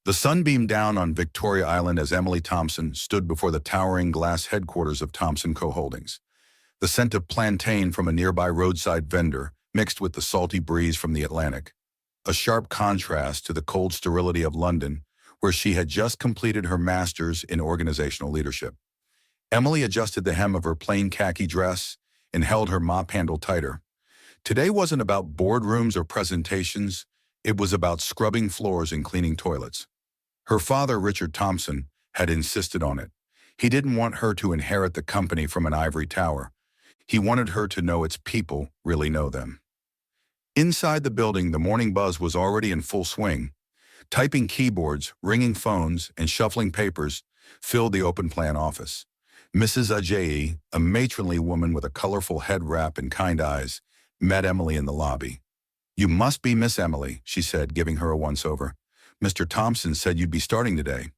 The sun beamed down on Victoria Island as Emily Thompson stood before the towering glass headquarters of Thompson Co-Holdings. The scent of plantain from a nearby roadside vendor mixed with the salty breeze from the Atlantic, a sharp contrast to the cold sterility of London, where she had just completed her master's in organizational leadership. Emily adjusted the hem of her plain khaki dress and held her mop handle tighter. Today wasn't about boardrooms or presentations, it was about scrubbing floors and cleaning toilets. Her father, Richard Thompson, had insisted on it. He didn't want her to inherit the company from an ivory tower. He wanted her to know its people really know them. Inside the building, the morning buzz was already in full swing. Typing keyboards, ringing phones, and shuffling papers filled the open-plan office. Mrs. Ajayi, a matronly woman with a colorful head wrap and kind eyes, met Emily in the lobby. "You must be Miss Emily," she said, giving her a once-over. "Mr. Thompson said you'd be starting today."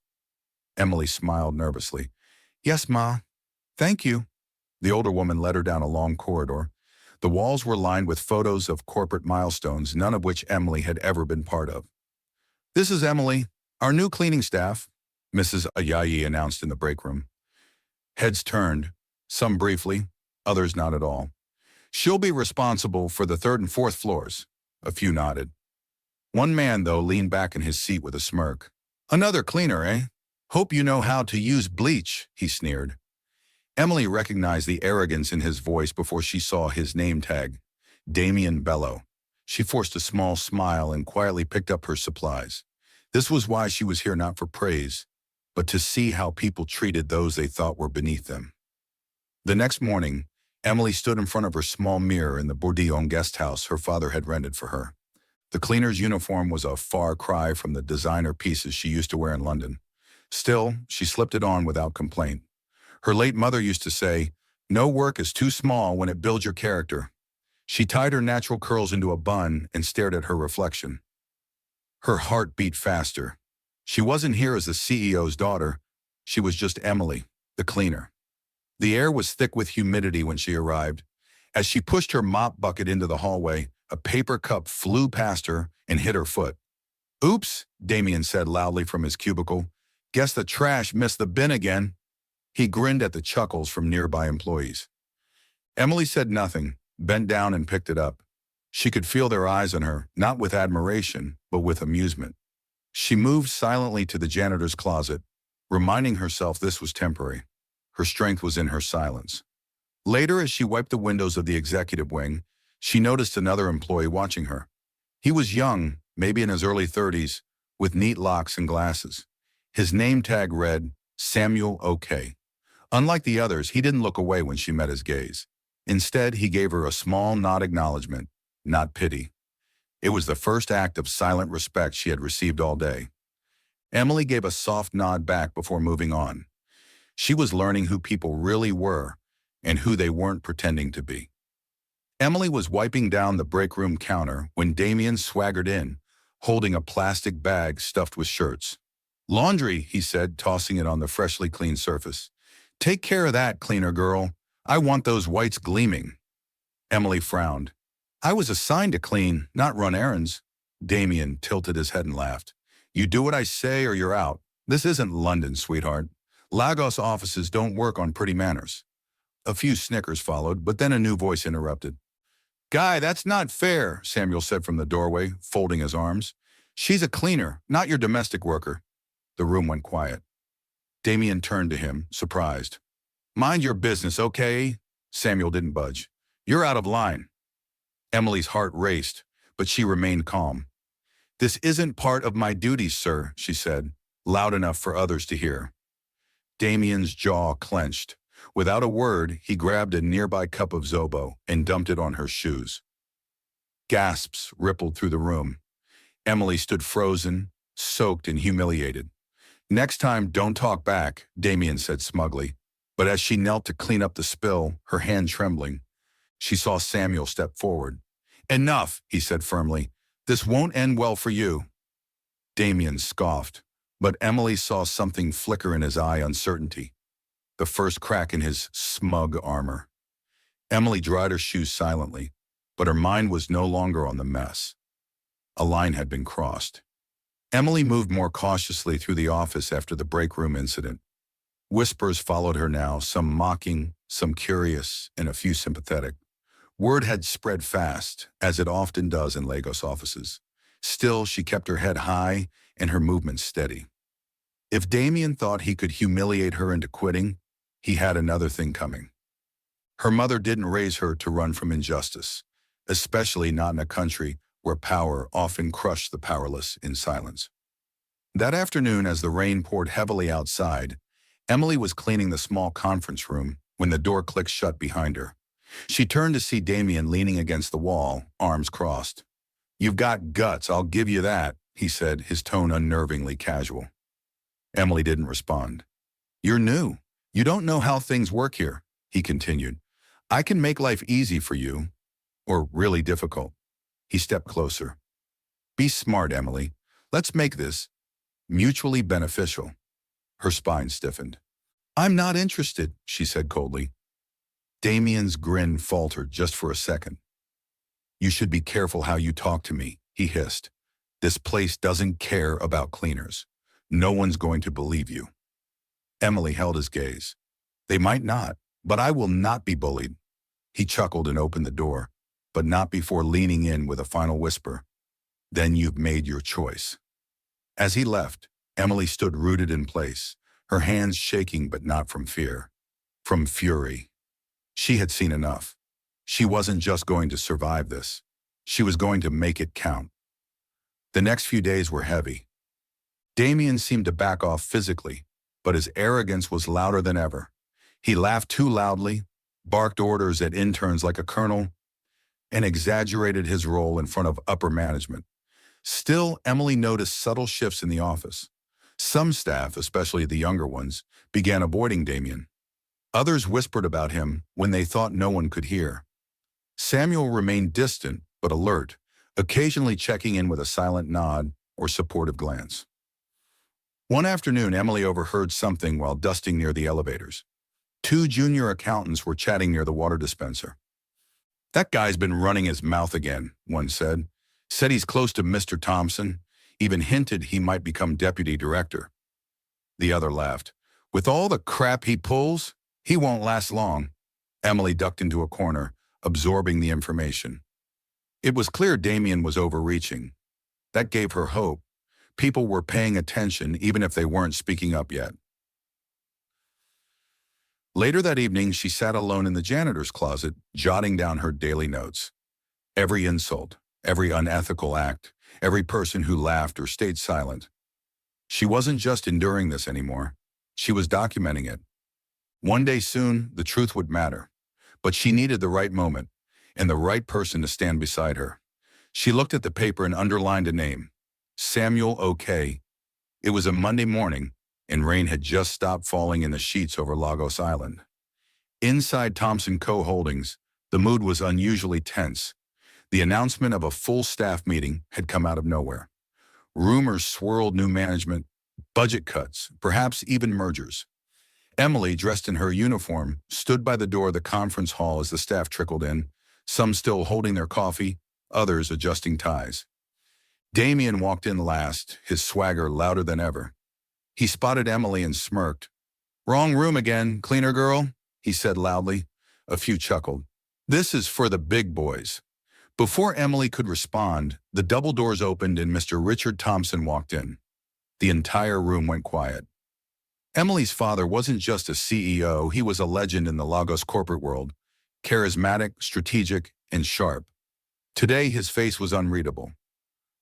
Emily smiled nervously. "Yes, Ma. Thank you." The older woman led her down a long corridor. The walls were lined with photos of corporate milestones, none of which Emily had ever been part of. "This is Emily, our new cleaning staff," Mrs. Ajayi announced in the break room. Heads turned, some briefly, others not at all. "She'll be responsible for the 3rd and 4th floors." A few nodded. One man, though, leaned back in his seat with a smirk. "Another cleaner, eh? Hope you know how to use bleach," he sneered. Emily recognized the arrogance in his voice before she saw his name tag, Damien Bello. She forced a small smile and quietly picked up her supplies. This was why she was here, not for praise, but to see how people treated those they thought were beneath them. The next morning, Emily stood in front of her small mirror in the Bourdillon guest house her father had rented for her. The cleaner's uniform was a far cry from the designer pieces she used to wear in London. Still, she slipped it on without complaint. Her late mother used to say, "No work is too small when it builds your character." She tied her natural curls into a bun and stared at her reflection. Her heart beat faster. She wasn't here as the CEO's daughter. She was just Emily, the cleaner. The air was thick with humidity when she arrived. As she pushed her mop bucket into the hallway, a paper cup flew past her and hit her foot. "Oops," Damien said loudly from his cubicle. "Guess the trash missed the bin again." He grinned at the chuckles from nearby employees. Emily said nothing, bent down and picked it up. She could feel their eyes on her, not with admiration, but with amusement. She moved silently to the janitor's closet, reminding herself this was temporary. Her strength was in her silence. Later, as she wiped the windows of the executive wing, she noticed another employee watching her. He was young, maybe in his early 30s, with neat locks and glasses. His name tag read, Samuel O.K. Unlike the others, he didn't look away when she met his gaze. Instead, he gave her a small nod acknowledgement, not pity. It was the first act of silent respect she had received all day. Emily gave a soft nod back before moving on. She was learning who people really were and who they weren't pretending to be. Emily was wiping down the break room counter when Damien swaggered in, holding a plastic bag stuffed with shirts. "Laundry," he said, tossing it on the freshly cleaned surface. "Take care of that, cleaner girl. I want those whites gleaming." Emily frowned. "I was assigned to clean, not run errands." Damien tilted his head and laughed. "You do what I say or you're out. This isn't London, sweetheart. Lagos offices don't work on pretty manners." A few snickers followed, but then a new voice interrupted. "Guy, that's not fair," Samuel said from the doorway, folding his arms. "She's a cleaner, not your domestic worker." The room went quiet. Damien turned to him, surprised. "Mind your business, okay?" Samuel didn't budge. "You're out of line." Emily's heart raced, but she remained calm. "This isn't part of my duties, sir," she said, loud enough for others to hear. Damien's jaw clenched. Without a word, he grabbed a nearby cup of Zobo and dumped it on her shoes. Gasps rippled through the room. Emily stood frozen, soaked and humiliated. "Next time, don't talk back," Damien said smugly. But as she knelt to clean up the spill, her hand trembling, she saw Samuel step forward. "Enough," he said firmly. "This won't end well for you." Damien scoffed, but Emily saw something flicker in his eye, uncertainty. The first crack in his smug armor. Emily dried her shoes silently, but her mind was no longer on the mess. A line had been crossed. Emily moved more cautiously through the office after the break room incident. Whispers followed her now, some mocking, some curious, and a few sympathetic. Word had spread fast, as it often does in Lagos offices. Still, she kept her head high and her movements steady. If Damien thought he could humiliate her into quitting, he had another thing coming. Her mother didn't raise her to run from injustice, especially not in a country where power often crushed the powerless in silence. That afternoon, as the rain poured heavily outside, Emily was cleaning the small conference room when the door clicked shut behind her. She turned to see Damien leaning against the wall, arms crossed. "You've got guts, I'll give you that," he said, his tone unnervingly casual. Emily didn't respond. "You're new. You don't know how things work here," he continued. "I can make life easy for you, or really difficult." He stepped closer. "Be smart, Emily. Let's make this mutually beneficial." Her spine stiffened. "I'm not interested," she said coldly. Damien's grin faltered just for a second. "You should be careful how you talk to me," he hissed. "This place doesn't care about cleaners. No one's going to believe you." Emily held his gaze. "They might not, but I will not be bullied." He chuckled and opened the door, but not before leaning in with a final whisper. "Then you've made your choice." As he left, Emily stood rooted in place, her hands shaking but not from fear, from fury. She had seen enough. She wasn't just going to survive this. She was going to make it count. The next few days were heavy. Damien seemed to back off physically, but his arrogance was louder than ever. He laughed too loudly, barked orders at interns like a colonel, and exaggerated his role in front of upper management. Still, Emily noticed subtle shifts in the office. Some staff, especially the younger ones, began avoiding Damien. Others whispered about him when they thought no one could hear. Samuel remained distant but alert, occasionally checking in with a silent nod or supportive glance. One afternoon, Emily overheard something while dusting near the elevators. Two junior accountants were chatting near the water dispenser. "That guy's been running his mouth again," one said. "Said he's close to Mr. Thompson, even hinted he might become deputy director." The other laughed. "With all the crap he pulls, he won't last long." Emily ducked into a corner, absorbing the information. It was clear Damien was overreaching. That gave her hope. People were paying attention even if they weren't speaking up yet. Later that evening, she sat alone in the janitor's closet, jotting down her daily notes. Every insult, every unethical act, every person who laughed or stayed silent. She wasn't just enduring this anymore. She was documenting it. One day soon, the truth would matter. But she needed the right moment and the right person to stand beside her. She looked at the paper and underlined a name. Samuel O.K. It was a Monday morning, and rain had just stopped falling in the sheets over Lagos Island. Inside Thompson Co-Holdings, the mood was unusually tense. The announcement of a full staff meeting had come out of nowhere. Rumors swirled new management, budget cuts, perhaps even mergers. Emily, dressed in her uniform, stood by the door of the conference hall as the staff trickled in, some still holding their coffee, others adjusting ties. Damien walked in last, his swagger louder than ever. He spotted Emily and smirked. "Wrong room again, cleaner girl," he said loudly. A few chuckled. "This is for the big boys." Before Emily could respond, the double doors opened and Mr. Richard Thompson walked in. The entire room went quiet. Emily's father wasn't just a CEO, he was a legend in the Lagos corporate world, charismatic, strategic, and sharp. Today, his face was unreadable.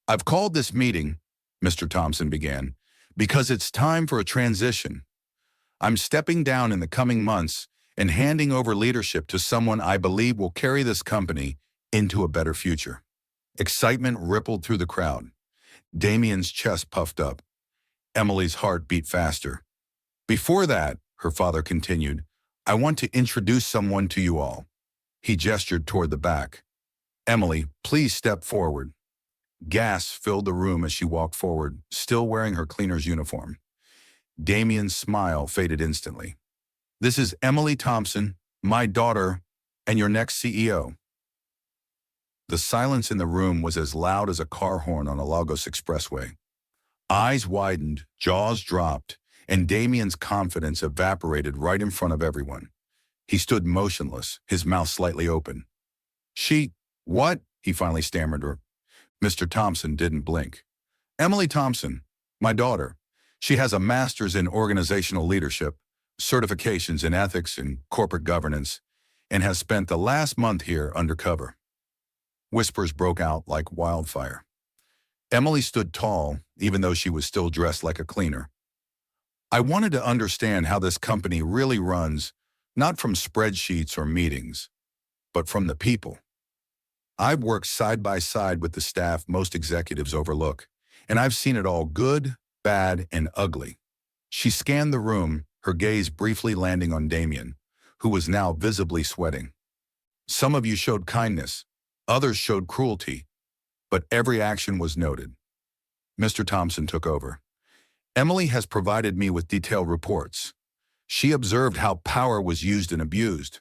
"I've called this meeting," Mr. Thompson began, "because it's time for a transition. I'm stepping down in the coming months and handing over leadership to someone I believe will carry this company into a better future." Excitement rippled through the crowd. Damien's chest puffed up. Emily's heart beat faster. "Before that," her father continued, "I want to introduce someone to you all." He gestured toward the back. "Emily, please step forward." Gasps filled the room as she walked forward, still wearing her cleaner's uniform. Damien's smile faded instantly. "This is Emily Thompson, my daughter, and your next CEO." The silence in the room was as loud as a car horn on a Lagos expressway. Eyes widened, jaws dropped, and Damien's confidence evaporated right in front of everyone. He stood motionless, his mouth slightly open. What? He finally stammered her. Mr. Thompson didn't blink. Emily Thompson, my daughter. She has a master's in organizational leadership, certifications in ethics and corporate governance, and has spent the last month here undercover. Whispers broke out like wildfire. Emily stood tall, even though she was still dressed like a cleaner. I wanted to understand how this company really runs, not from spreadsheets or meetings, but from the people. I've worked side by side with the staff most executives overlook, and I've seen it all good, bad, and ugly. She scanned the room, her gaze briefly landing on Damien, who was now visibly sweating. Some of you showed kindness, others showed cruelty, but every action was noted. Mr. Thompson took over. Emily has provided me with detailed reports. She observed how power was used and abused.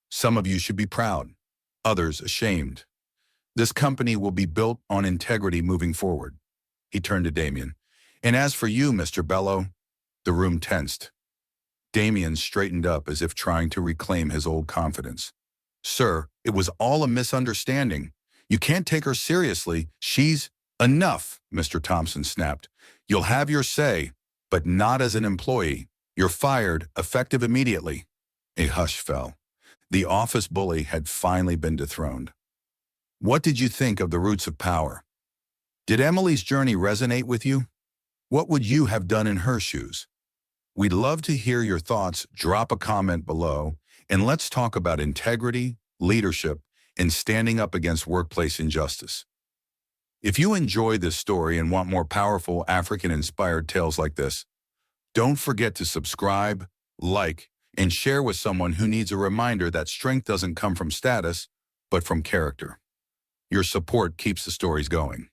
Some of you should be proud, others ashamed. This company will be built on integrity moving forward. He turned to Damien. And as for you, Mr. Bello, the room tensed. Damien straightened up as if trying to reclaim his old confidence. Sir, it was all a misunderstanding. You can't take her seriously. She's enough, Mr. Thompson snapped. You'll have your say, but not as an employee. You're fired, effective immediately. A hush fell. The office bully had finally been dethroned. What did you think of the roots of power? Did Emily's journey resonate with you? What would you have done in her shoes? We'd love to hear your thoughts. Drop a comment below, and let's talk about integrity, leadership, and standing up against workplace injustice. If you enjoy this story and want more powerful African-inspired tales like this, don't forget to subscribe, like, and share with someone who needs a reminder that strength doesn't come from status, but from character. Your support keeps the stories going.